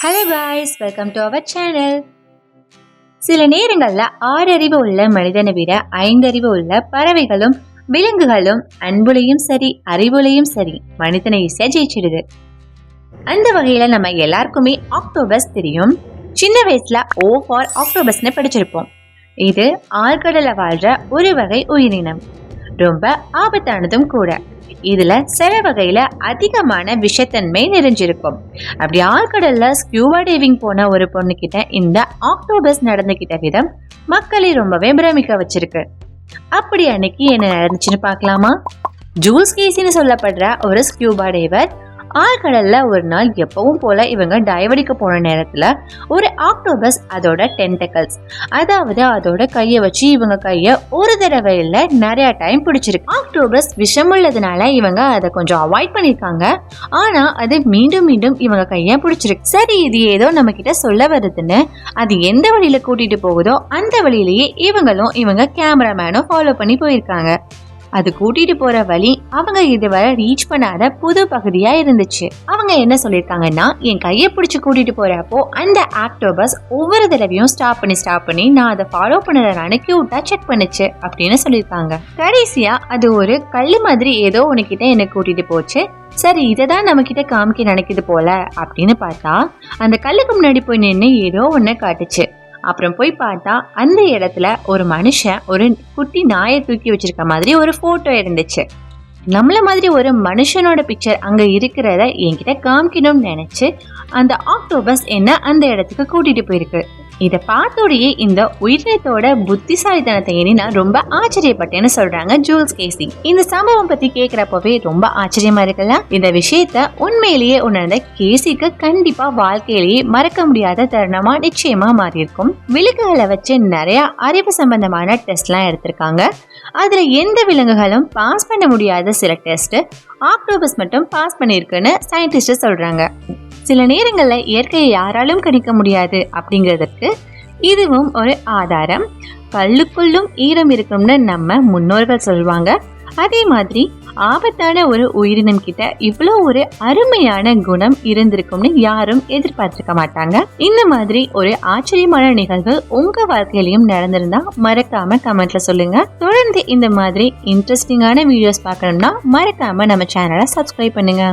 Hello guys, welcome to our channel. சில நேரங்கள்ல 6 அறிவு உள்ள மனிதனை விட 5 அறிவு உள்ள பறவைகளும் விலங்குகளும் அன்புலையும் சரி அறிவுலையும் சரி மனிதனை ஈஸியா ஜெயிச்சிடுது. அந்த வகையில நம்ம எல்லாருக்குமே ஆக்டோபஸ் தெரியும். சின்ன வயசுல ஓ ஃபார் ஆக்டோபஸ்னு படிச்சிருப்போம். இது ஆழ்கடல வாழ்ற ஒரு வகை உயிரினம். ரொம்ப ஆபத்தானதும் கூட. இதுல சில வகையில அதிகமான விஷத்தன்மை நிறைஞ்சிருக்கும். அப்படி ஆழ்கடல்ல ஸ்கியூபா டைவிங் போன ஒரு பொண்ணு கிட்ட இந்த ஆக்டோபஸ் நடந்துகிட்ட விதம் மக்களை ரொம்பவே பிரமிக்க வச்சிருக்கு. அப்படி அன்னைக்கு என்ன நடந்துச்சுன்னு பார்க்கலாமா? ஜூல்ஸ் கேசின்னு சொல்லப்படுற ஒரு ஸ்கியூபா டைவர் ஆழ்கடல்ல ஒரு நாள் எப்பவும் போல இவங்க டைவடிக்க போன நேரத்துல ஒரு ஆக்டோபஸ் அதோட டென்டக்கல்ஸ், அதாவது அதோட கைய வச்சு இவங்க கைய ஒரு தடவை இல்ல நிறைய டைம் பிடிச்சிருக்கு. ஆக்டோபஸ் விஷம் உள்ளதுனால இவங்க அதை கொஞ்சம் அவாய்ட் பண்ணிருக்காங்க. ஆனா அது மீண்டும் மீண்டும் இவங்க கைய பிடிச்சிருக்கு. சரி, இது ஏதோ நம்ம கிட்ட சொல்ல வருதுன்னு அது எந்த வழியில கூட்டிட்டு போகுதோ அந்த வழியிலேயே இவங்க கேமராமேனும் ஃபாலோ பண்ணி போயிருக்காங்க. அது கூட்டிட்டு போற வழி அவங்க இதுவரை ரீச் பண்ணாத புது பகுதியா இருந்துச்சு. அவங்க என்ன சொல்லிருக்காங்கன்னா, என் கையை பிடிச்சு கூட்டிட்டு போறப்போ அந்த ஆக்டோபஸ் ஒவ்வொரு தடவையும் ஸ்டாப் பண்ணி நான் அதை ஃபாலோ பண்ணதானு கியூட்டா செக் பண்ணுச்சு அப்படின்னு சொல்லியிருக்காங்க. கடைசியா அது ஒரு கல்லு மாதிரி ஏதோ உனக்கிட்ட என்ன கூட்டிட்டு போச்சு. சரி, இதைதான் நம்ம கிட்ட காமிக்க நினைக்குது போல அப்படின்னு பார்த்தா அந்த கல்லுக்கு முன்னாடி போய் நின்று ஏதோ ஒண்ணு காட்டுச்சு. அப்புறம் போய் பார்த்தா அந்த இடத்துல ஒரு மனுஷன் ஒரு குட்டி நாயை தூக்கி வச்சிருக்க மாதிரி ஒரு போட்டோ இருந்துச்சு. நம்மள மாதிரி ஒரு மனுஷனோட பிக்சர் அங்க இருக்கிறத என்கிட்ட காமிக்கணும்னு நினைச்சு அந்த ஆக்டோபஸ் என்ன அந்த இடத்துக்கு கூட்டிட்டு போயிருக்கு. இதை பார்த்தோடையே இந்த உயிரினத்தோட புத்திசாலித்தனத்தை எண்ணி நான் ரொம்ப ஆச்சரியப்பட்டேன்னு சொல்றாங்க ஜூல்ஸ் கேசி. இந்த சம்பவம் பத்தி கேட்கிறப்பவே ரொம்ப ஆச்சரியமா இருக்குல்ல. இந்த விஷயத்த உண்மையிலேயே உணர்ந்த கேசிக்கு கண்டிப்பா வாழ்க்கையிலேயே மறக்க முடியாத தருணமா நிச்சயமா மாறி இருக்கும். விலங்குகளை வச்சு நிறைய அறிவு சம்பந்தமான டெஸ்ட் எல்லாம் எடுத்திருக்காங்க. அதுல எந்த விலங்குகளும் பாஸ் பண்ண முடியாத சில டெஸ்ட் ஆக்டோபஸ் மட்டும் பாஸ் பண்ணிருக்குன்னு சயின்டிஸ்ட் சொல்றாங்க. சில நேரங்கள்ல இயற்கையை யாராலும் கணிக்க முடியாது அப்படிங்கிறதுக்கு இதுவும் ஒரு ஆதாரம். கல்லுக்குள்ளும் ஈரம் இருக்கும்னு நம்ம முன்னோர்கள் சொல்லுவாங்க. அதே மாதிரி ஆபத்தான ஒரு உயிரினம் கிட்ட இவ்வளோ ஒரு அருமையான குணம் இருந்திருக்கும்னு யாரும் எதிர்பார்த்திருக்க மாட்டாங்க. இந்த மாதிரி ஒரு ஆச்சரியமான நிகழ்வு உங்க வாழ்க்கையிலையும் நடந்திருந்தா மறக்காம கமெண்ட்ல சொல்லுங்க. தொடர்ந்து இந்த மாதிரி இன்ட்ரெஸ்டிங்கான வீடியோஸ் பார்க்கணும்னா மறக்காம நம்ம சேனலை சப்ஸ்கிரைப் பண்ணுங்க.